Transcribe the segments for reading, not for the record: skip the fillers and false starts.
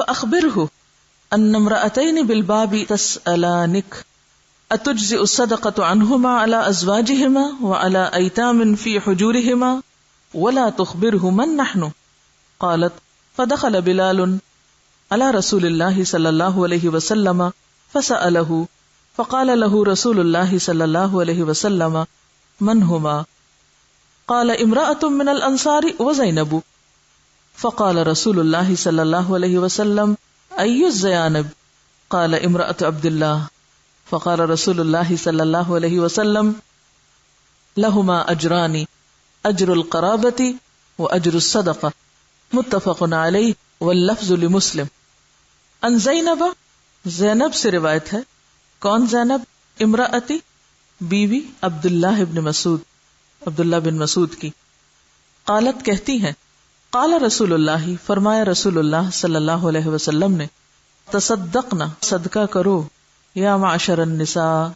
فأخبره أن امرأتين بالباب تسألانك أتجزئ الصدقة عنهما على أزواجهما وعلى أيتام في حجورهما ولا تخبره من نحن. قالت فدخل بلال على رسول الله صلى الله عليه وسلم فسأله فقال له رسول الله صلى الله عليه وسلم من هما؟ قال امرأة من الأنصار وزينب. فقال رسول الله صلى الله عليه وسلم أي الزيانب؟ قال امرأة عبد الله. فقال رسول الله صلى الله عليه وسلم لهما أجران أجر القرابة وأجر الصدقة متفق عليه واللفظ لمسلم. ان زینب، زینب سے روایت ہے. کون زینب؟ امراتی، بیوی عبداللہ ابن مسعود، عبداللہ بن مسعود کی. قالت کہتی ہیں قال رسول اللہ، فرمایا رسول اللہ صلی اللہ علیہ وسلم نے تصدقنا، صدقہ کرو، یا معشر النساء،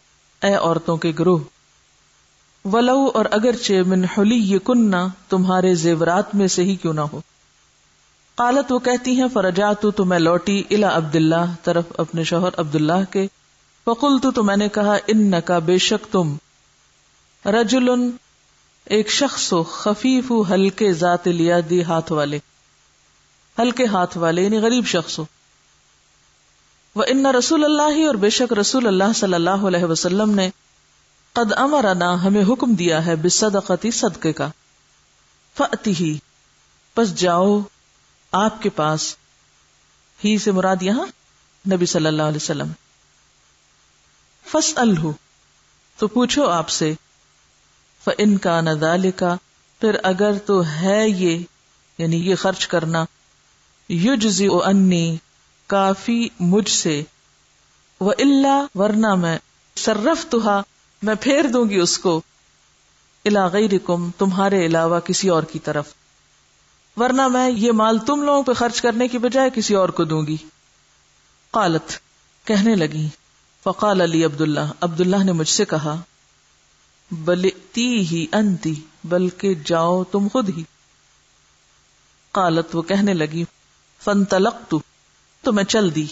اے عورتوں کے گروہ، ولو، اور اگرچہ من حلیکن، تمہارے زیورات میں سے ہی کیوں نہ ہو. قالت وہ کہتی ہیں فرجعت، تو میں لوٹی، الی عبداللہ، طرف اپنے شوہر عبداللہ کے. فقلت، تو میں نے کہا، انکا، بے شک تم، رجل، ایک شخص ہو، خفیف، ہلکے، ذات الیدی، ہاتھ والے، ہلکے ہاتھ والے یعنی غریب شخص ہو. وَإِنَّ رسول اللہ، اور بے شک رسول اللہ صلی اللہ علیہ وسلم نے قد امرنا، ہمیں حکم دیا ہے، بالصدقۃ، صدقے کا. فأتیہ، پس جاؤ آپ کے پاس، ہی سے مراد یہاں نبی صلی اللہ علیہ وسلم. فاسألہ، تو پوچھو آپ سے. فإن کان ذلک، پھر اگر تو ہے یہ، یعنی یہ خرچ کرنا، یجزئ انی، کافی مجھ سے، وإلا، ورنہ میں، صرفتھا، میں پھیر دوں گی اس کو، الی غیرکم، تمہارے علاوہ کسی اور کی طرف، ورنہ میں یہ مال تم لوگوں پہ خرچ کرنے کی بجائے کسی اور کو دوں گی. قالت، کہنے لگی، فقال علی عبداللہ، عبداللہ نے مجھ سے کہا، بلئتیہ انتی، بلکہ جاؤ تم خود ہی. قالت، وہ کہنے لگی، فانطلقت، تو میں چل دی.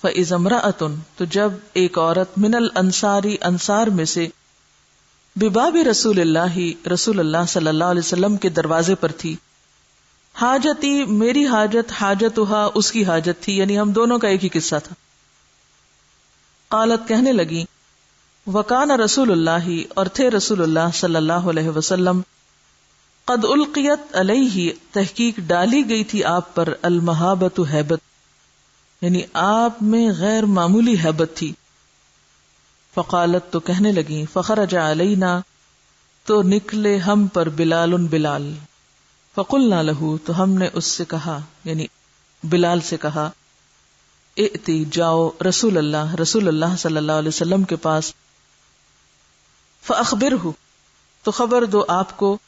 فإذا امرأة، تو جب ایک عورت، من الانصار، انصار میں سے، بباب رسول اللہ، رسول اللہ صلی اللہ علیہ وسلم کے دروازے پر تھی. حاجتی، میری حاجت، حاجتھا، اس کی حاجت تھی، یعنی ہم دونوں کا ایک ہی قصہ تھا. قالت، کہنے لگی، وکان رسول اللہ، اور تھے رسول اللہ صلی اللہ علیہ وسلم، قد القیت علیہ، تحقیق ڈالی گئی تھی آپ پر، المہابت، ہیبت، یعنی آپ میں غیر معمولی ہیبت تھی. فقالت، تو کہنے لگی، فخرج علینا، تو نکلے ہم پر، بلال، بلال. فقلنا لہو، تو ہم نے اس سے کہا، یعنی بلال سے کہا، ائتی، جاؤ، رسول اللہ صلی اللہ علیہ وسلم کے پاس. فاخبرہ، تو خبر دو آپ کو،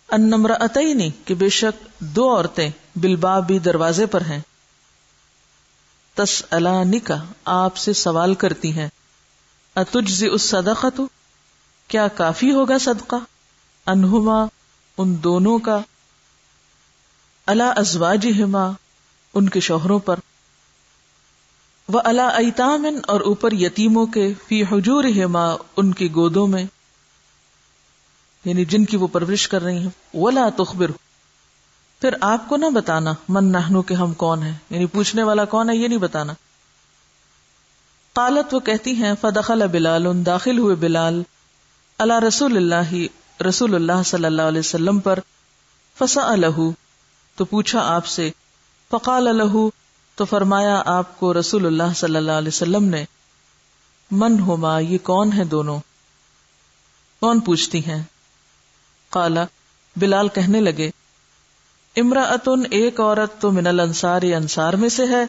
ان امرأتین، کہ بے شک دو عورتیں، بالباب، دروازے پر ہیں، تسألانک، آپ سے سوال کرتی ہیں، اتجزئ الصدقۃ، کیا کافی ہوگا صدقہ، عنہما، ان دونوں کا، علی ازواجہما، ان کے شوہروں پر، وعلی ایتام، اور اوپر یتیموں کے، فی حجورہما، ان کی گودوں میں، یعنی جن کی وہ پرورش کر رہی ہیں. ولا تخبر، پھر آپ کو نہ بتانا، من نحنو، کہ ہم کون ہیں، یعنی پوچھنے والا کون ہے یہ نہیں بتانا. قالت، وہ کہتی ہیں، فدخل بلال، داخل ہوئے بلال، علی رسول اللہ صلی اللہ علیہ وسلم پر، فسألہ، تو پوچھا آپ سے، فقال لہ، تو فرمایا آپ کو رسول اللہ صلی اللہ علیہ وسلم نے، من ہما، یہ کون ہیں دونوں، کون پوچھتی ہیں. قال، بلال کہنے لگے، امرأۃ، ایک عورت تو من الانصار، انصار میں سے ہے،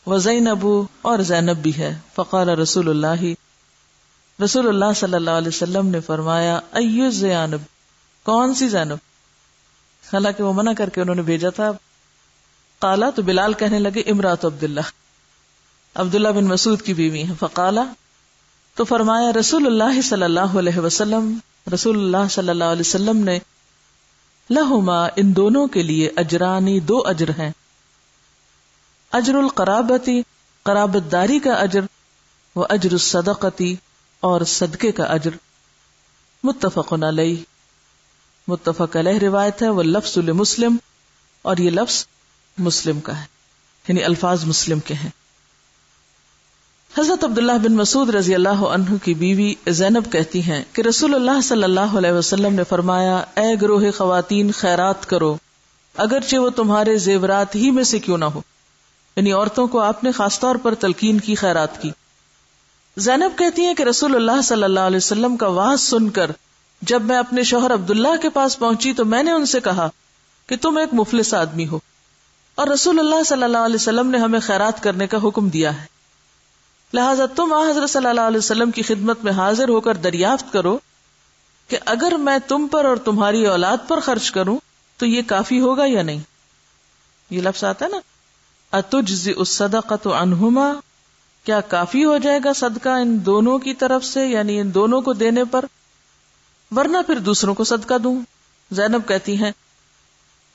وزینب، اور زینب بھی ہے. فقال رسول اللہ صلی اللہ علیہ وسلم نے فرمایا، ایو زینب، کون سی زینب، حالانکہ وہ منع کر کے انہوں نے بھیجا تھا. قالا، تو بلال کہنے لگے، امراۃ عبداللہ بن مسعود کی بیوی ہیں. فقالا، تو فرمایا رسول اللہ صلی اللہ علیہ وسلم، رسول اللہ صلی اللہ علیہ وسلم نے، لہما، ان دونوں کے لیے، اجرانی، دو اجر ہیں، اجر القرابتی، قرابت داری کا اجر، و اجر الصدقتی، اور صدقے کا اجر. متفق علیہ، متفق علیہ روایت ہے. واللفظ لمسلم، اور یہ لفظ مسلم کا ہے، یعنی الفاظ مسلم کے ہیں. حضرت عبداللہ بن مسعود رضی اللہ عنہ کی بیوی زینب کہتی ہیں کہ رسول اللہ صلی اللہ علیہ وسلم نے فرمایا، اے گروہ خواتین خیرات کرو اگرچہ وہ تمہارے زیورات ہی میں سے کیوں نہ ہو. یعنی عورتوں کو آپ نے خاص طور پر تلقین کی، خیرات کی. زینب کہتی ہیں کہ رسول اللہ صلی اللہ علیہ وسلم کا وعظ سن کر جب میں اپنے شوہر عبداللہ کے پاس پہنچی تو میں نے ان سے کہا کہ تم ایک مفلس آدمی ہو، اور رسول اللہ صلی اللہ علیہ وسلم نے ہمیں خیرات کرنے کا حکم دیا ہے، لہٰذا تم حضرت صلی اللہ علیہ وسلم کی خدمت میں حاضر ہو کر دریافت کرو کہ اگر میں تم پر اور تمہاری اولاد پر خرچ کروں تو یہ کافی ہوگا یا نہیں. یہ لفظ آتا ہے نا، اتجزئ الصدقۃ عنہما، کیا کافی ہو جائے گا صدقہ ان دونوں کی طرف سے، یعنی ان دونوں کو دینے پر، ورنہ پھر دوسروں کو صدقہ دوں. زینب کہتی ہیں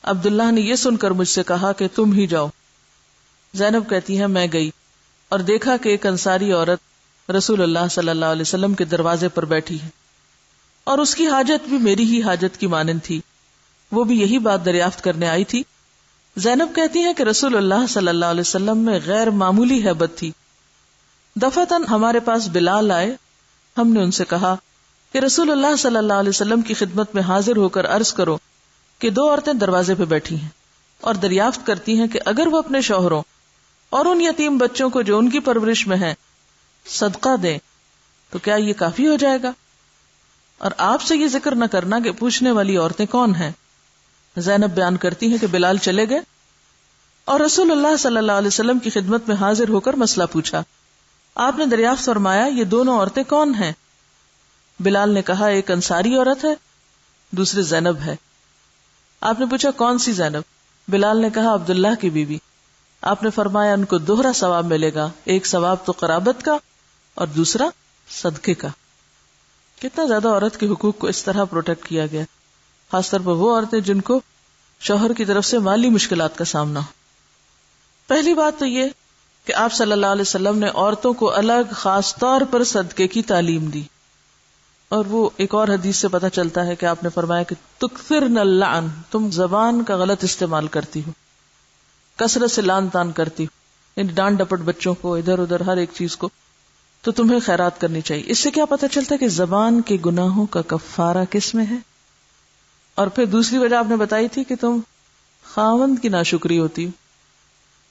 عبداللہ نے یہ سن کر مجھ سے کہا کہ تم ہی جاؤ. زینب کہتی ہیں میں گئی اور دیکھا کہ ایک انصاری عورت رسول اللہ صلی اللہ علیہ وسلم کے دروازے پر بیٹھی ہے، اور اس کی حاجت بھی میری ہی حاجت کی مانند تھی، وہ بھی یہی بات دریافت کرنے آئی تھی. زینب کہتی ہیں کہ رسول اللہ صلی اللہ علیہ وسلم میں غیر معمولی ہیبت تھی. دفعتاً ہمارے پاس بلال آئے، ہم نے ان سے کہا کہ رسول اللہ صلی اللہ علیہ وسلم کی خدمت میں حاضر ہو کر عرض کرو کہ دو عورتیں دروازے پہ بیٹھی ہیں اور دریافت کرتی ہیں کہ اگر وہ اپنے شوہروں اور ان یتیم بچوں کو جو ان کی پرورش میں ہیں صدقہ دیں تو کیا یہ کافی ہو جائے گا؟ اور آپ سے یہ ذکر نہ کرنا کہ پوچھنے والی عورتیں کون ہیں. زینب بیان کرتی ہیں کہ بلال چلے گئے اور رسول اللہ صلی اللہ علیہ وسلم کی خدمت میں حاضر ہو کر مسئلہ پوچھا. آپ نے دریافت فرمایا یہ دونوں عورتیں کون ہیں؟ بلال نے کہا ایک انصاری عورت ہے، دوسری زینب ہے. آپ نے پوچھا کون سی زینب؟ بلال نے کہا عبداللہ کی بیوی. آپ نے فرمایا ان کو دوہرا ثواب ملے گا، ایک ثواب تو قرابت کا اور دوسرا صدقے کا. کتنا زیادہ عورت کے حقوق کو اس طرح پروٹیکٹ کیا گیا، خاص طور پر وہ عورتیں جن کو شوہر کی طرف سے مالی مشکلات کا سامنا ہو. پہلی بات تو یہ کہ آپ صلی اللہ علیہ وسلم نے عورتوں کو الگ خاص طور پر صدقے کی تعلیم دی، اور وہ ایک اور حدیث سے پتہ چلتا ہے کہ آپ نے فرمایا کہ تکثرن اللعن، تم زبان کا غلط استعمال کرتی ہو، کثرت سے لعن طعن کرتی ہو، یعنی ڈانٹ ڈپٹ بچوں کو، ادھر ادھر ہر ایک چیز کو، تو تمہیں خیرات کرنی چاہیے. اس سے کیا پتہ چلتا ہے کہ زبان کے گناہوں کا کفارہ کس میں ہے. اور پھر دوسری وجہ آپ نے بتائی تھی کہ تم خاوند کی ناشکری ہوتی ہو،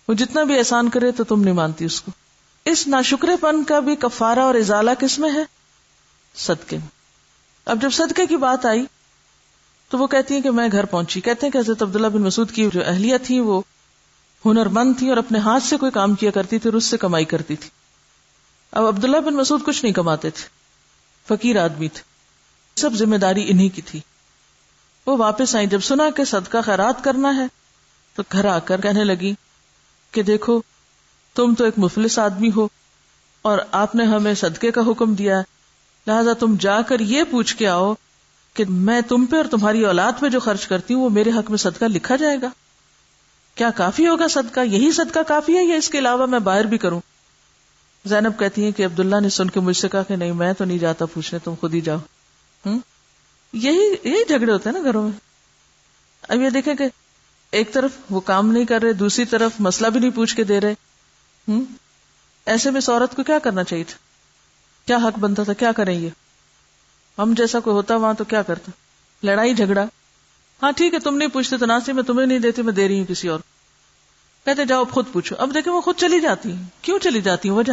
وہ جتنا بھی احسان کرے تو تم نہیں مانتی اس کو. اس ناشکرے پن کا بھی کفارہ اور ازالہ کس میں ہے؟ صدقے میں. اب جب صدقے کی بات آئی تو وہ کہتی ہیں کہ میں گھر پہنچی. کہتے ہیں کہ حضرت عبداللہ بن مسعود کی جو اہلیہ تھی وہ ہنر مند تھی اور اپنے ہاتھ سے کوئی کام کیا کرتی تھی اور اس سے کمائی کرتی تھی. اب عبداللہ بن مسعود کچھ نہیں کماتے تھے، فقیر آدمی تھے، سب ذمہ داری انہی کی تھی. وہ واپس آئی، جب سنا کہ صدقہ خیرات کرنا ہے تو گھر آ کر کہنے لگی کہ دیکھو تم تو ایک مفلس آدمی ہو اور آپ نے ہمیں صدقے کا حکم دیا ہے، لہذا تم جا کر یہ پوچھ کے آؤ کہ میں تم پہ اور تمہاری اولاد پہ جو خرچ کرتی ہوں وہ میرے حق میں صدقہ لکھا جائے گا. کیا کافی ہوگا صدقہ؟ یہی صدقہ کافی ہے یا اس کے علاوہ میں باہر بھی کروں؟ زینب کہتی ہیں کہ عبداللہ نے سن کے مجھ سے کہا کہ نہیں میں تو نہیں جاتا پوچھنے، تم خود ہی جاؤ. یہی جھگڑے ہوتے ہیں نا گھروں میں. اب یہ دیکھیں کہ ایک طرف وہ کام نہیں کر رہے، دوسری طرف مسئلہ بھی نہیں پوچھ کے دے رہے. ایسے میں اس عورت کو کیا کرنا چاہیے تھا؟ کیا حق بنتا تھا؟ کیا کریں؟ یہ ہم جیسا کوئی ہوتا وہاں تو کیا کرتا؟ لڑائی جھگڑا. ہاں ٹھیک ہے تم نہیں پوچھتے تو ناصر میں تمہیں نہیں دیتی، میں دے رہی ہوں کسی اور. کہتے جاؤ خود پوچھو. اب دیکھیں وہ خود چلی جاتی ہیں. کیوں چلی جاتی ہیں؟ وجہ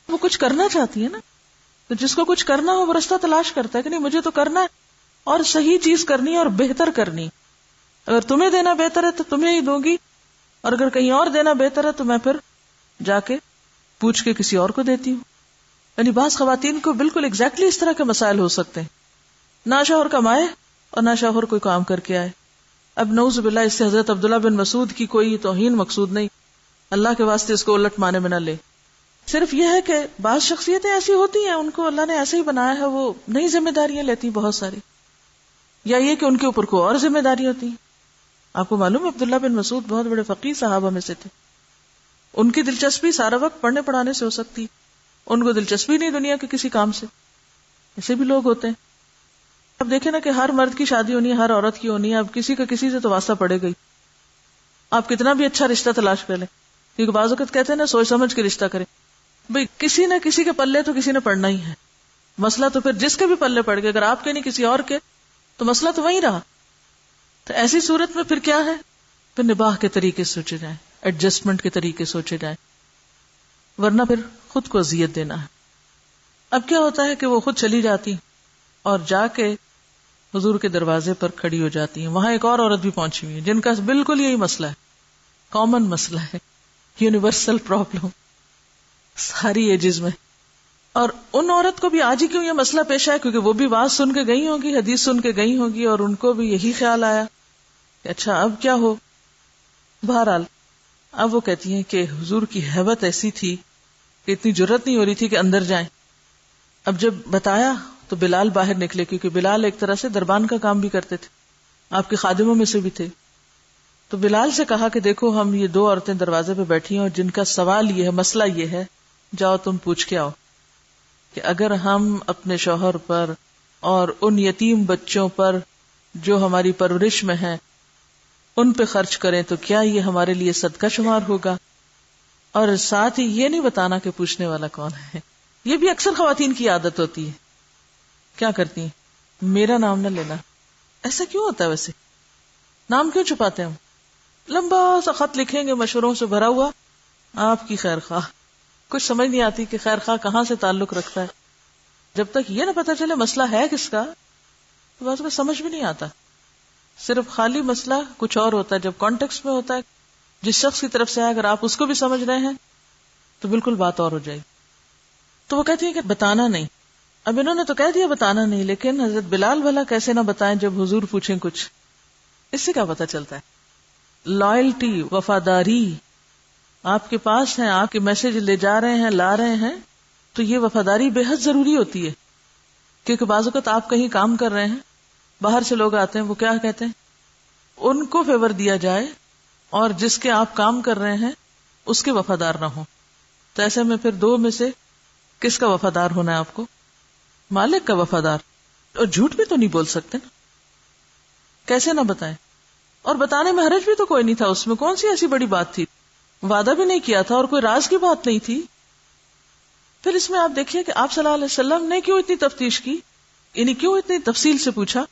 وہ کچھ کرنا چاہتی ہے نا. تو جس کو کچھ کرنا ہو وہ رستہ تلاش کرتا ہے کہ نہیں مجھے تو کرنا ہے اور صحیح چیز کرنی ہے اور بہتر کرنی. اگر تمہیں دینا بہتر ہے تو تمہیں ہی دوں گی، اور اگر کہیں اور دینا بہتر ہے تو میں پھر جا کے پوچھ کے کسی اور کو دیتی ہوں. یعنی بعض خواتین کو بالکل ایگزیکٹلی اس طرح کے مسائل ہو سکتے ہیں، نہ شوہر کمائے اور نہ شوہر کوئی کام کر کے آئے. اب نعوذ باللہ اس سے حضرت عبداللہ بن مسعود کی کوئی توہین مقصود نہیں، اللہ کے واسطے اس کو الٹ مانے میں نہ لے. صرف یہ ہے کہ بعض شخصیتیں ایسی ہوتی ہیں ان کو اللہ نے ایسے ہی بنایا ہے، وہ نئی ذمہ داریاں لیتی بہت ساری، یا یہ کہ ان کے اوپر کوئی اور ذمہ داری ہوتی ہیں. آپ کو معلوم ہے عبداللہ بن مسعود بہت بڑے فقیہ صحابہ میں سے تھے، ان کی دلچسپی سارا وقت پڑھنے پڑھانے سے ہو سکتی ہے، ان کو دلچسپی نہیں دنیا کے کسی کام سے. ایسے بھی لوگ ہوتے ہیں. اب دیکھیں نا کہ ہر مرد کی شادی ہونی ہے، ہر عورت کی ہونی ہے، اب کسی کا کسی سے تو واسطہ پڑے گئی. آپ کتنا بھی اچھا رشتہ تلاش کر لیں، کیونکہ بعض اوقات کہتے ہیں نا سوچ سمجھ کے رشتہ کریں. بھئی کسی نہ کسی کے پلے تو کسی نے پڑنا ہی ہے. مسئلہ تو پھر جس کے بھی پلے پڑ گئے، اگر آپ کے نہیں کسی اور کے، تو مسئلہ تو وہیں رہا. تو ایسی صورت میں پھر کیا ہے؟ پھر نباہ کے طریقے سوچے جائیں، ایڈجسٹمنٹ کے طریقے سوچے جائیں، ورنہ پھر خود کو اذیت دینا ہے. اب کیا ہوتا ہے کہ وہ خود چلی جاتی اور جا کے حضور کے دروازے پر کھڑی ہو جاتی ہیں. وہاں ایک اور عورت بھی پہنچی ہوئی ہے جن کا بالکل یہی مسئلہ ہے، کامن مسئلہ ہے، یونیورسل پرابلم ساری ایجز میں. اور ان عورت کو بھی آج ہی کیوں یہ مسئلہ پیش آیا؟ کیونکہ وہ بھی واز سن کے گئی ہوگی، حدیث سن کے گئی ہوگی، اور ان کو بھی یہی خیال آیا کہ اچھا اب کیا ہو. بہرحال اب وہ کہتی ہیں کہ حضور کی ہیبت ایسی تھی کہ اتنی جرت نہیں ہو رہی تھی کہ اندر جائیں. اب جب بتایا تو بلال باہر نکلے، کیونکہ بلال ایک طرح سے دربان کا کام بھی کرتے تھے، آپ کے خادموں میں سے بھی تھے. تو بلال سے کہا کہ دیکھو ہم یہ دو عورتیں دروازے پہ بیٹھی ہیں اور جن کا سوال یہ ہے، مسئلہ یہ ہے، جاؤ تم پوچھ کے آؤ کہ اگر ہم اپنے شوہر پر اور ان یتیم بچوں پر جو ہماری پرورش میں ہیں ان پہ خرچ کریں تو کیا یہ ہمارے لیے صدقہ شمار ہوگا؟ اور ساتھ ہی یہ نہیں بتانا کہ پوچھنے والا کون ہے. یہ بھی اکثر خواتین کی عادت ہوتی ہے. کیا کرتی ہیں؟ میرا نام نہ لینا. ایسا کیوں ہوتا ہے ویسے؟ نام کیوں چھپاتے ہیں ہم؟ لمبا سا خط لکھیں گے مشوروں سے بھرا ہوا، آپ کی خیر خواہ. کچھ سمجھ نہیں آتی کہ خیر خواہ کہاں سے تعلق رکھتا ہے. جب تک یہ نہ پتا چلے مسئلہ ہے کس کا تو بس کو سمجھ بھی نہیں آتا. صرف خالی مسئلہ کچھ اور ہوتا ہے، جب کانٹیکسٹ میں ہوتا ہے جس شخص کی طرف سے ہے، اگر آپ اس کو بھی سمجھ رہے ہیں تو بالکل بات اور ہو جائے گی. تو وہ کہتی ہیں کہ بتانا نہیں. اب انہوں نے تو کہہ دیا بتانا نہیں، لیکن حضرت بلال بھلا کیسے نہ بتائیں جب حضور پوچھیں کچھ؟ اس سے کیا پتا چلتا ہے؟ لائلٹی، وفاداری آپ کے پاس ہیں، آپ کے میسج لے جا رہے ہیں، لا رہے ہیں، تو یہ وفاداری بے حد ضروری ہوتی ہے. کیونکہ بعض اوقات آپ کہیں کام کر رہے ہیں، باہر سے لوگ آتے ہیں، وہ کیا کہتے ہیں؟ ان کو فیور دیا جائے اور جس کے آپ کام کر رہے ہیں اس کے وفادار نہ ہو. تو ایسے میں پھر دو میں سے کس کا وفادار ہونا ہے آپ کو؟ مالک کا وفادار. اور جھوٹ بھی تو نہیں بول سکتے نا، کیسے نہ بتائیں؟ اور بتانے میں حرج بھی تو کوئی نہیں تھا، اس میں کون سی ایسی بڑی بات تھی؟ وعدہ بھی نہیں کیا تھا اور کوئی راز کی بات نہیں تھی. پھر اس میں آپ دیکھیے کہ آپ صلی اللہ علیہ وسلم نے کیوں اتنی تفتیش کی، یعنی کیوں اتنی تفصیل سے پوچھا.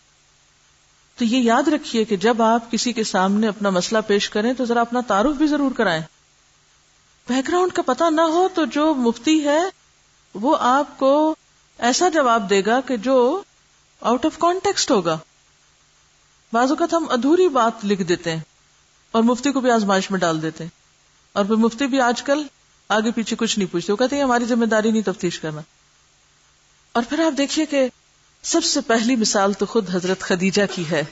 تو یہ یاد رکھیے کہ جب آپ کسی کے سامنے اپنا مسئلہ پیش کریں تو ذرا اپنا تعارف بھی ضرور کرائیں. بیک گراؤنڈ کا پتہ نہ ہو تو جو مفتی ہے وہ آپ کو ایسا جواب دے گا کہ جو آؤٹ آف کانٹیکسٹ ہوگا. بعض اوقات ہم ادھوری بات لکھ دیتے ہیں اور مفتی کو بھی آزمائش میں ڈال دیتے ہیں، اور پھر مفتی بھی آج کل آگے پیچھے کچھ نہیں پوچھتے، وہ کہتے ہیں ہماری ذمہ داری نہیں تفتیش کرنا. اور پھر آپ دیکھیے کہ سب سے پہلی مثال تو خود حضرت خدیجہ کی ہے،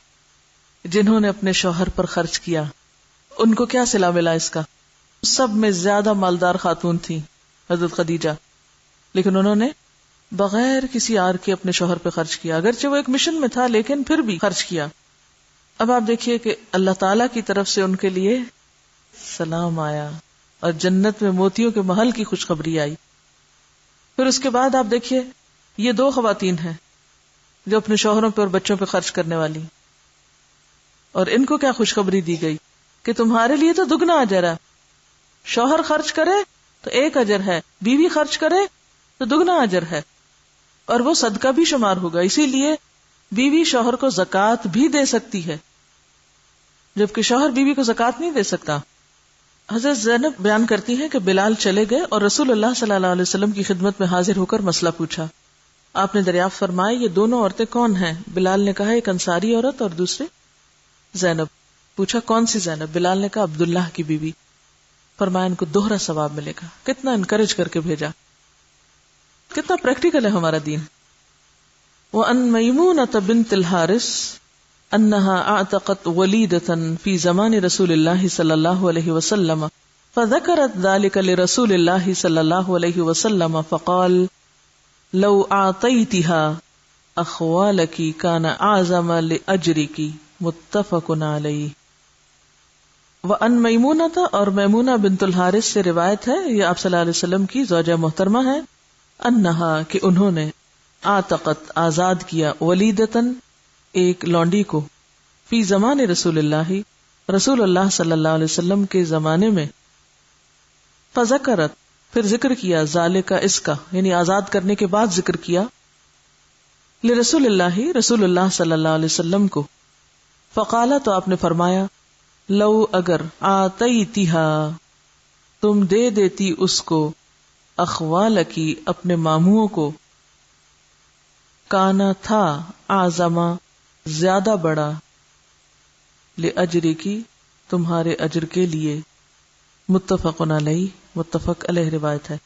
جنہوں نے اپنے شوہر پر خرچ کیا. ان کو کیا صلہ ملا اس کا؟ سب میں زیادہ مالدار خاتون تھی حضرت خدیجہ، لیکن انہوں نے بغیر کسی آر کے اپنے شوہر پہ خرچ کیا. اگرچہ وہ ایک مشن میں تھا لیکن پھر بھی خرچ کیا. اب آپ دیکھیے کہ اللہ تعالی کی طرف سے ان کے لیے سلام آیا اور جنت میں موتیوں کے محل کی خوشخبری آئی. پھر اس کے بعد آپ دیکھیے یہ دو خواتین ہیں جو اپنے شوہروں پہ اور بچوں پہ خرچ کرنے والی، اور ان کو کیا خوشخبری دی گئی کہ تمہارے لیے تو دگنا اجر ہے. شوہر خرچ کرے تو ایک اجر ہے، بیوی خرچ کرے تو دگنا اجر ہے، اور وہ صدقہ بھی شمار ہوگا. اسی لیے بیوی شوہر کو زکوٰۃ بھی دے سکتی ہے جبکہ شوہر بیوی کو زکوٰۃ نہیں دے سکتا. حضرت زینب بیان کرتی ہیں کہ بلال چلے گئے اور رسول اللہ صلی اللہ علیہ وسلم کی خدمت میں حاضر ہو کر مسئلہ پوچھا. آپ نے دریافت فرمایا یہ دونوں عورتیں کون ہیں؟ بلال نے کہا ایک انصاری عورت اور دوسرے زینب. پوچھا کون سی زینب؟ بلال نے کہا عبداللہ کی بیوی. فرمایا ان کو دوہرا ثواب ملے گا. کتنا انکریج کر کے بھیجا، کتنا پریکٹیکل ہے ہمارا دین. وَأَن مَيْمُونَةَ بِنْتِ الْحَارِثِ أَنَّهَا أَعْتَقَتْ وَلِيدَةً فِي زَمَانِ رَسُولِ اللَّهِ صَلَّى اللَّهُ عَلَيْهِ وَسَلَّمَ فَذَكَرَتْ ذَلِكَ لِرَسُولِ اللَّهِ صَلَّى اللَّهُ عَلَيْهِ وَسَلَّمَ فَقَالَ لَوْ أَعْطَيْتِهَا أَخْوَالَكِ كَانَ أَعْظَمَ لِأَجْرِكِ. متفق علیہ. وَأَن میمونہ، اور میمونہ بنت الحارث سے روایت ہے، یہ آپ صلی اللہ علیہ وسلم کی زوجہ محترمہ ہے، انہا کہ انہوں نے آتقت آزاد کیا ولیدتن ایک لونڈی کو، فی زمان رسول اللہ رسول اللہ صلی اللہ علیہ وسلم کے زمانے میں، فذکرت پھر ذکر کیا ذالک اس کا، یعنی آزاد کرنے کے بعد ذکر کیا، لرسول اللہ رسول اللہ صلی اللہ علیہ وسلم کو، فقالا تو آپ نے فرمایا، لو اگر آتیتھا تم دے دیتی اس کو، اخوالکی اپنے ماموں کو، کانا تھا اعظما زیادہ بڑا، لأجری کی تمہارے اجر کے لیے، متفق علیہ متفق علیہ روایت ہے۔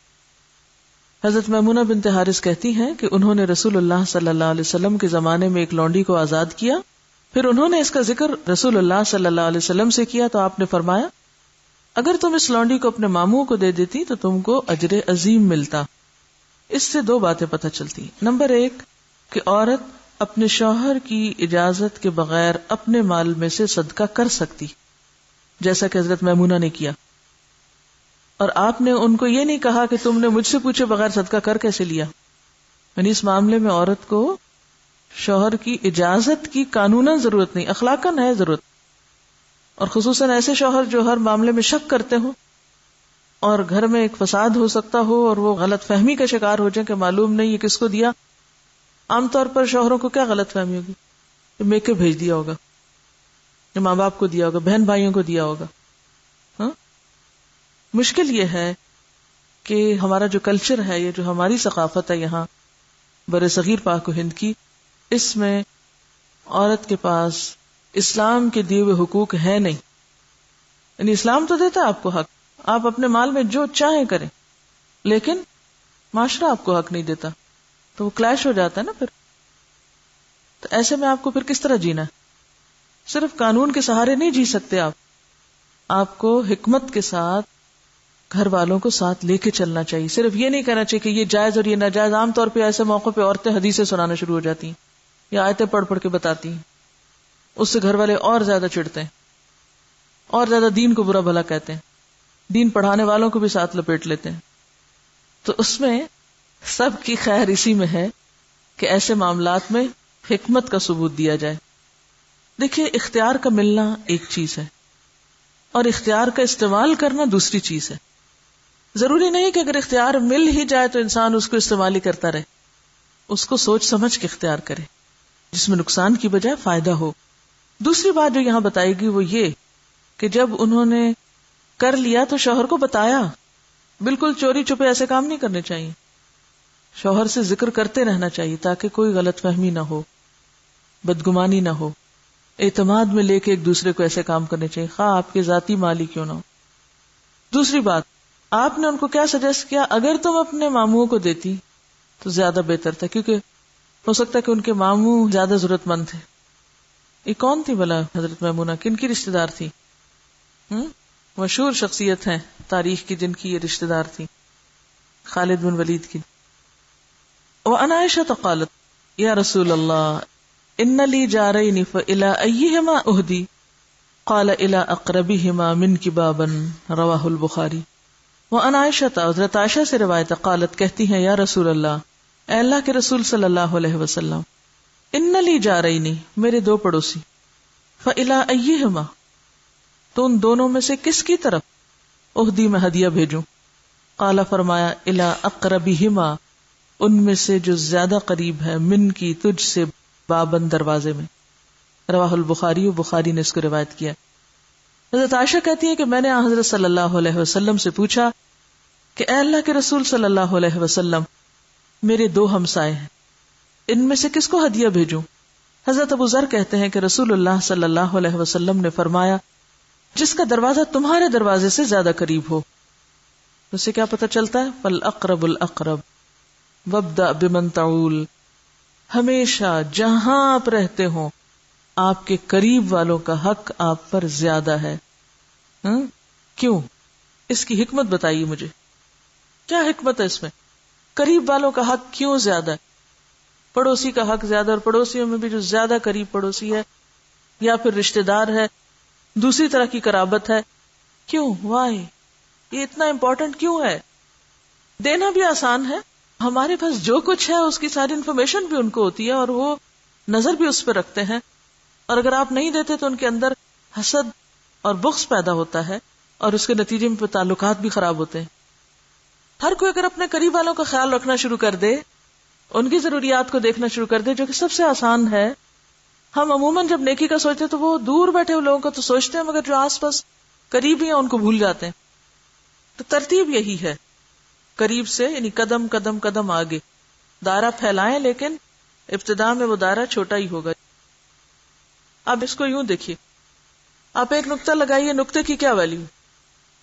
حضرت میمونہ بنت حارث کہتی ہیں کہ انہوں نے رسول اللہ صلی اللہ علیہ وسلم کے زمانے میں ایک لونڈی کو آزاد کیا، پھر انہوں نے اس کا ذکر رسول اللہ صلی اللہ علیہ وسلم سے کیا تو آپ نے فرمایا، اگر تم اس لونڈی کو اپنے ماموں کو دے دیتی تو تم کو اجر عظیم ملتا۔ اس سے دو باتیں پتہ چلتی، نمبر ایک کہ عورت اپنے شوہر کی اجازت کے بغیر اپنے مال میں سے صدقہ کر سکتی، جیسا کہ حضرت میمونہ نے کیا، اور آپ نے ان کو یہ نہیں کہا کہ تم نے مجھ سے پوچھے بغیر صدقہ کر کیسے لیا، یعنی اس معاملے میں عورت کو شوہر کی اجازت کی قانوناً ضرورت نہیں، اخلاقاً ہے ضرورت، اور خصوصاً ایسے شوہر جو ہر معاملے میں شک کرتے ہوں اور گھر میں ایک فساد ہو سکتا ہو اور وہ غلط فہمی کا شکار ہو جائیں کہ معلوم نہیں یہ کس کو دیا۔ عام طور پر شوہروں کو کیا غلط فہمی ہوگی کہ میکے بھیج دیا ہوگا، یا ماں باپ کو دیا ہوگا، بہن بھائیوں کو دیا ہوگا۔ ہاں، مشکل یہ ہے کہ ہمارا جو کلچر ہے، یہ جو ہماری ثقافت ہے یہاں بر صغیر پاک و ہند کی، اس میں عورت کے پاس اسلام کے دیے ہوئے حقوق ہے نہیں، یعنی اسلام تو دیتا ہے آپ کو حق، آپ اپنے مال میں جو چاہیں کریں، لیکن معاشرہ آپ کو حق نہیں دیتا، تو وہ کلیش ہو جاتا ہے نا پھر۔ تو ایسے میں آپ کو پھر کس طرح جینا ہے؟ صرف قانون کے سہارے نہیں جی سکتے آپ کو حکمت کے ساتھ گھر والوں کو ساتھ لے کے چلنا چاہیے۔ صرف یہ نہیں کہنا چاہیے کہ یہ جائز اور یہ ناجائز۔ عام طور پہ ایسے موقع پہ عورتیں حدیثیں سنانا شروع ہو جاتی ہیں یا آیتیں پڑھ پڑھ کے بتاتی ہیں، اس سے گھر والے اور زیادہ چڑھتے ہیں، اور زیادہ دین کو برا بھلا کہتے ہیں، دین پڑھانے والوں کو بھی ساتھ لپیٹ لیتے ہیں۔ تو اس میں سب کی خیر اسی میں ہے کہ ایسے معاملات میں حکمت کا ثبوت دیا جائے۔ دیکھیے، اختیار کا ملنا ایک چیز ہے اور اختیار کا استعمال کرنا دوسری چیز ہے۔ ضروری نہیں کہ اگر اختیار مل ہی جائے تو انسان اس کو استعمال ہی کرتا رہے، اس کو سوچ سمجھ کے اختیار کرے جس میں نقصان کی بجائے فائدہ ہو۔ دوسری بات جو یہاں بتائی گئی وہ یہ کہ جب انہوں نے کر لیا تو شوہر کو بتایا، بالکل چوری چھپے ایسے کام نہیں کرنے چاہیے، شوہر سے ذکر کرتے رہنا چاہیے تاکہ کوئی غلط فہمی نہ ہو، بدگمانی نہ ہو، اعتماد میں لے کے ایک دوسرے کو ایسے کام کرنے چاہیے، خواہ آپ کے ذاتی مالی کیوں نہ ہو۔ دوسری بات، آپ نے ان کو کیا سجیسٹ کیا؟ اگر تم اپنے ماموں کو دیتی تو زیادہ بہتر تھا، کیونکہ ہو سکتا ہے کہ ان کے ماموں زیادہ ضرورت مند تھے۔ یہ کون تھی بلا حضرت میمونہ؟ کن کی رشتہ دار تھی؟ مشہور شخصیت ہیں تاریخ کی جن کی یہ رشتہ دار تھی، خالد بن ولید کی۔ وعن عائشہ قالت یا رسول اللہ ان لی جارین فإلی ایہما اہدی قال الی اقربہما منک بابا، رواہ البخاری۔ وعن عائشہ، حضرت عائشہ سے روایت، قالت کہتی ہیں، یا رسول اللہ، اے اللہ کے رسول صلی اللہ علیہ وسلم، ان لی جارین میرے دو پڑوسی، فإلی ایہما تو ان دونوں میں سے کس کی طرف اہدی میں ہدیہ بھیجوں؟ قال فرمایا الی اقربہما ان میں سے جو زیادہ قریب ہے، من کی تجھ سے، بابن دروازے میں، رواہ البخاری، بخاری نے اس کو روایت کیا۔ حضرت عائشہ کہتی ہے کہ میں نے حضرت صلی اللہ علیہ وسلم سے پوچھا کہ اے اللہ کے رسول صلی اللہ علیہ وسلم، میرے دو ہمسائے ہیں، ان میں سے کس کو ہدیہ بھیجوں؟ حضرت ابو ذر کہتے ہیں کہ رسول اللہ صلی اللہ علیہ وسلم نے فرمایا جس کا دروازہ تمہارے دروازے سے زیادہ قریب ہو۔ اس سے کیا پتہ چلتا ہے؟ فالاقرب الاقرب وابدأ بمن تعول، ہمیشہ جہاں آپ رہتے ہوں آپ کے قریب والوں کا حق آپ پر زیادہ ہے۔ کیوں؟ اس کی حکمت بتائیے مجھے، کیا حکمت ہے اس میں؟ قریب والوں کا حق کیوں زیادہ ہے؟ پڑوسی کا حق زیادہ، اور پڑوسیوں میں بھی جو زیادہ قریب پڑوسی ہے یا پھر رشتہ دار ہے دوسری طرح کی قرابت ہے. کیوں؟ وائی؟ یہ اتنا امپورٹنٹ کیوں ہے؟ دینا بھی آسان ہے، ہمارے پاس جو کچھ ہے اس کی ساری انفارمیشن بھی ان کو ہوتی ہے اور وہ نظر بھی اس پہ رکھتے ہیں، اور اگر آپ نہیں دیتے تو ان کے اندر حسد اور بغض پیدا ہوتا ہے اور اس کے نتیجے میں تعلقات بھی خراب ہوتے ہیں. ہر کوئی اگر اپنے قریب والوں کا خیال رکھنا شروع کر دے، ان کی ضروریات کو دیکھنا شروع کر دے، جو کہ سب سے آسان ہے. ہم عموماً جب نیکی کا سوچتے ہیں تو وہ دور بیٹھے ہوئے لوگوں کا تو سوچتے ہیں، مگر جو آس پاس قریب ہی ہیں ان کو بھول جاتے ہیں. تو ترتیب یہی ہے، قریب سے یعنی قدم قدم قدم آگے دائرہ پھیلائیں، لیکن ابتدا میں وہ دائرہ چھوٹا ہی ہوگا. اب اس کو یوں دیکھیے، آپ ایک نقطہ لگائیے، نقطے کی کیا ویلیو؟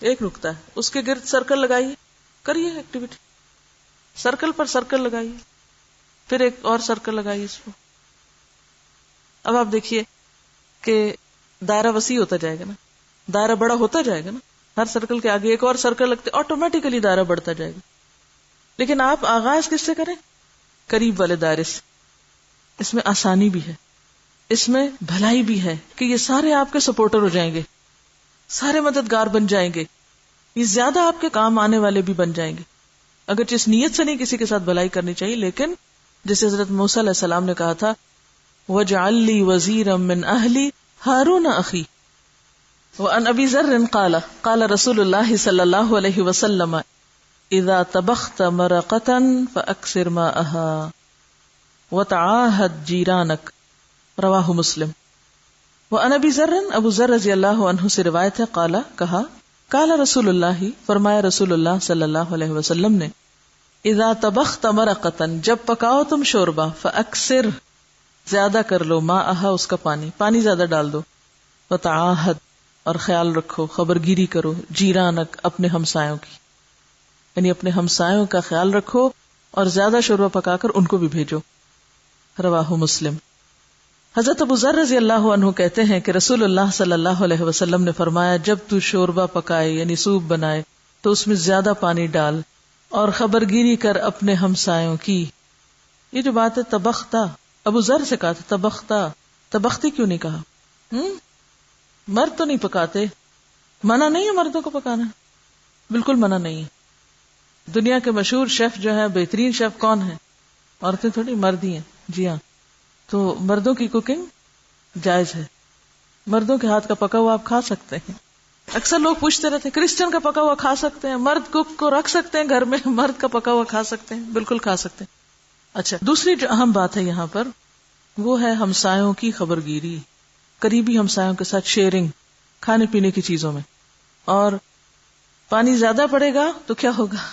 ایک نقطہ ہے، اس کے گرد سرکل لگائیے، کریے ایکٹیویٹی، سرکل پر سرکل لگائیے، پھر ایک اور سرکل لگائیے اس کو. اب آپ دیکھیے کہ دائرہ وسیع ہوتا جائے گا نا، دائرہ بڑا ہوتا جائے گا نا، ہر سرکل کے آگے ایک اور سرکل لگتے آٹومیٹیکلی دائرہ بڑھتا جائے گا. لیکن آپ آغاز کس سے کریں؟ قریب والے دائرے سے. اس میں آسانی بھی ہے، اس میں بھلائی بھی ہے کہ یہ سارے آپ کے سپورٹر ہو جائیں گے، سارے مددگار بن جائیں گے، یہ زیادہ آپ کے کام آنے والے بھی بن جائیں گے. اگرچہ اس نیت سے نہیں کسی کے ساتھ بھلائی کرنی چاہیے، لیکن جیسے حضرت موسیٰ علیہ السلام نے کہا تھا وَاجْعَلْ لِي وَزِيرًا مِّنْ أَهْلِي هَارُونَ أَخِي. وَعَنْ أَبِي ذَرٍّ قَالَ رسول اللہ صلی اللہ علیہ وسلم اذا طبخت مرقة فأكثر ماءها وتعاهد جيرانك. رواہ مسلم. وعن ابی ذر، ابو ذر رضی اللہ عنہ سے روایت ہے، کہا قال رسول اللہ، فرمایا رسول اللہ صلی اللہ علیہ وسلم نے، اذا طبخت مرقة، جب پکاؤ تم شوربہ، فأكثر، زیادہ کر لو، ماءها، اس کا پانی زیادہ ڈال دو، وتعاهد، اور خیال رکھو، خبرگیری کرو، جیرانک، اپنے ہمسایوں کی، یعنی اپنے ہمسایوں کا خیال رکھو اور زیادہ شوربہ پکا کر ان کو بھی بھیجو. رواہ مسلم. حضرت ابو ذر رضی اللہ عنہ کہتے ہیں کہ رسول اللہ صلی اللہ علیہ وسلم نے فرمایا، جب تو شوربہ پکائے یعنی سوپ بنائے تو اس میں زیادہ پانی ڈال اور خبرگیری کر اپنے ہمسایوں کی. یہ جو بات ہے طبختہ، ابو ذر سے کہا تھا طبختہ، طبختی کیوں نہیں کہا؟ مرد تو نہیں پکاتے، منع نہیں ہے مردوں کو پکانا، بالکل منع نہیں ہے. دنیا کے مشہور شیف جو ہے، بہترین شیف کون ہے؟ عورتیں تھوڑی، مرد ہی ہیں. جی ہاں، تو مردوں کی کوکنگ جائز ہے، مردوں کے ہاتھ کا پکا ہوا آپ کھا سکتے ہیں. اکثر لوگ پوچھتے رہتے ہیں کرسچن کا پکا ہوا کھا سکتے ہیں؟ مرد کوک کو رکھ سکتے ہیں گھر میں، مرد کا پکا ہوا کھا سکتے ہیں؟ بالکل کھا سکتے ہیں. اچھا، دوسری جو اہم بات ہے یہاں پر وہ ہے ہمسایوں کی خبرگیری، قریبی ہمسایوں کے ساتھ شیئرنگ کھانے پینے کی چیزوں میں. اور پانی زیادہ پڑے گا تو کیا ہوگا؟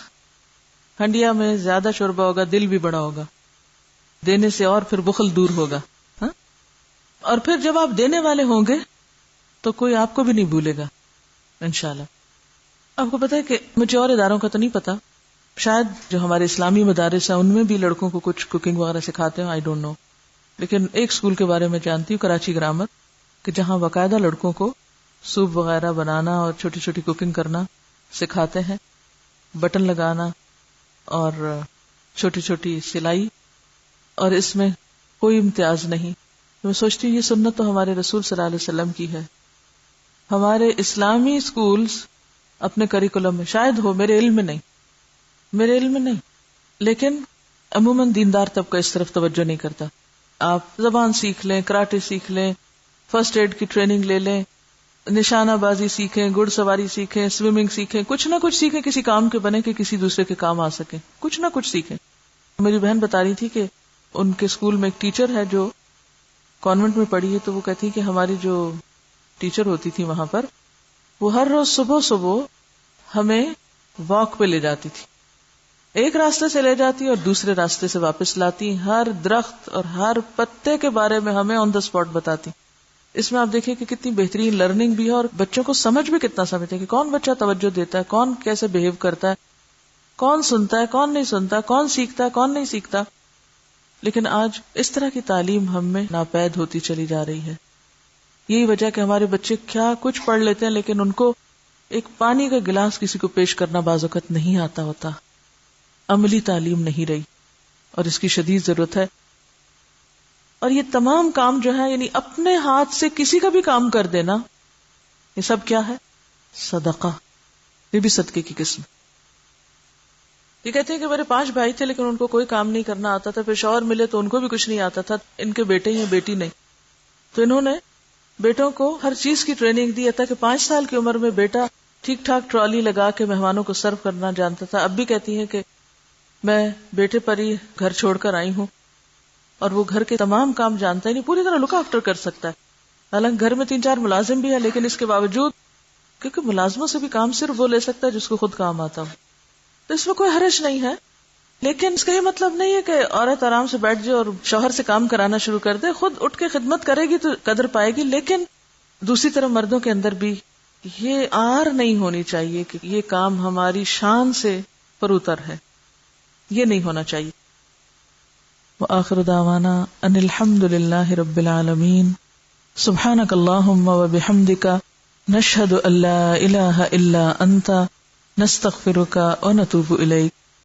ہنڈیا میں زیادہ شوربہ ہوگا، دل بھی بڑا ہوگا دینے سے، اور پھر بخل دور ہوگا. اور پھر جب آپ دینے والے ہوں گے تو کوئی آپ کو بھی نہیں بھولے گا انشاءاللہ. آپ کو پتا ہے کہ مجھے اور اداروں کا تو نہیں پتا، شاید جو ہمارے اسلامی مدارس ہیں ان میں بھی لڑکوں کو کچھ کوکنگ وغیرہ سکھاتے ہیں، آئی ڈونٹ نو. لیکن ایک اسکول کے بارے میں جانتی ہوں، کراچی گرامر، کہ جہاں باقاعدہ لڑکوں کو سوپ وغیرہ بنانا اور چھوٹی چھوٹی کوکنگ کرنا سکھاتے ہیں، بٹن لگانا اور چھوٹی چھوٹی سلائی، اور اس میں کوئی امتیاز نہیں. میں سوچتی ہوں یہ سنت تو ہمارے رسول صلی اللہ علیہ وسلم کی ہے. ہمارے اسلامی اسکولز اپنے کریکولم میں شاید ہو، میرے علم میں نہیں، لیکن عموماً دیندار طبقہ اس طرف توجہ نہیں کرتا. آپ زبان سیکھ لیں، کراٹے سیکھ لیں، فرسٹ ایڈ کی ٹریننگ لے لیں، نشانہ بازی سیکھیں، گھڑ سواری سیکھیں، سوئمنگ سیکھیں، کچھ نہ کچھ سیکھیں، کسی کام کے بنے کہ کسی دوسرے کے کام آ سکیں، کچھ نہ کچھ سیکھیں. میری بہن بتا رہی تھی کہ ان کے اسکول میں ایک ٹیچر ہے جو کانوینٹ میں پڑھی ہے، تو وہ کہتی کہ ہماری جو ٹیچر ہوتی تھی وہاں پر، وہ ہر روز صبح ہمیں واک پہ لے جاتی تھی، ایک راستے سے لے جاتی اور دوسرے راستے سے واپس لاتی، ہر درخت اور ہر پتے کے بارے میں ہمیں آن دا اسپاٹ بتاتی. اس میں آپ دیکھیں کہ کتنی بہترین لرننگ بھی ہے، اور بچوں کو سمجھ بھی کتنا سمجھتے ہیں کہ کون بچہ توجہ دیتا ہے، کون کیسے بہیو کرتا ہے، کون سنتا ہے، کون نہیں سنتا، کون سیکھتا ہے، کون نہیں سیکھتا. لیکن آج اس طرح کی تعلیم ہم میں ناپید ہوتی چلی جا رہی ہے. یہی وجہ کہ ہمارے بچے کیا کچھ پڑھ لیتے ہیں، لیکن ان کو ایک پانی کا گلاس کسی کو پیش کرنا بعض اوقات نہیں آتا ہوتا. عملی تعلیم نہیں رہی، اور اس کی شدید ضرورت ہے. اور یہ تمام کام جو ہے، یعنی اپنے ہاتھ سے کسی کا بھی کام کر دینا، یہ سب کیا ہے؟ صدقہ. یہ بھی صدقے کی قسم. یہ کہتے ہیں کہ میرے 5 بھائی تھے لیکن ان کو کوئی کام نہیں کرنا آتا تھا. پھر شوہر ملے تو ان کو بھی کچھ نہیں آتا تھا. ان کے بیٹے ہیں بیٹی نہیں. تو انہوں نے بیٹوں کو ہر چیز کی ٹریننگ دی تھا کہ 5 سال کی عمر میں بیٹا ٹھیک ٹھاک ٹرالی لگا کے مہمانوں کو سرو کرنا جانتا تھا. اب بھی کہتی ہیں کہ میں بیٹے پر ہی گھر چھوڑ کر آئی ہوں اور وہ گھر کے تمام کام جانتا ہی نہیں, پوری طرح لک آفٹر کر سکتا ہے. حالانکہ گھر میں 3-4 ملازم بھی ہیں لیکن اس کے باوجود, کیونکہ ملازموں سے بھی کام صرف وہ لے سکتا ہے جس کو خود کام آتا ہو, تو اس میں کوئی حرج نہیں ہے. لیکن اس کا یہ مطلب نہیں ہے کہ عورت آرام سے بیٹھ جائے اور شوہر سے کام کرانا شروع کر دے. خود اٹھ کے خدمت کرے گی تو قدر پائے گی. لیکن دوسری طرف مردوں کے اندر بھی یہ آر نہیں ہونی چاہیے کہ یہ کام ہماری شان سے پروتر ہے, یہ نہیں ہونا چاہیے. وآخر دعوانا ان الحمد للہ رب العالمین. سبحانک اللہم وبحمدک نشہد ان لا الہ الا انت نستغفرک ونتوب الیک.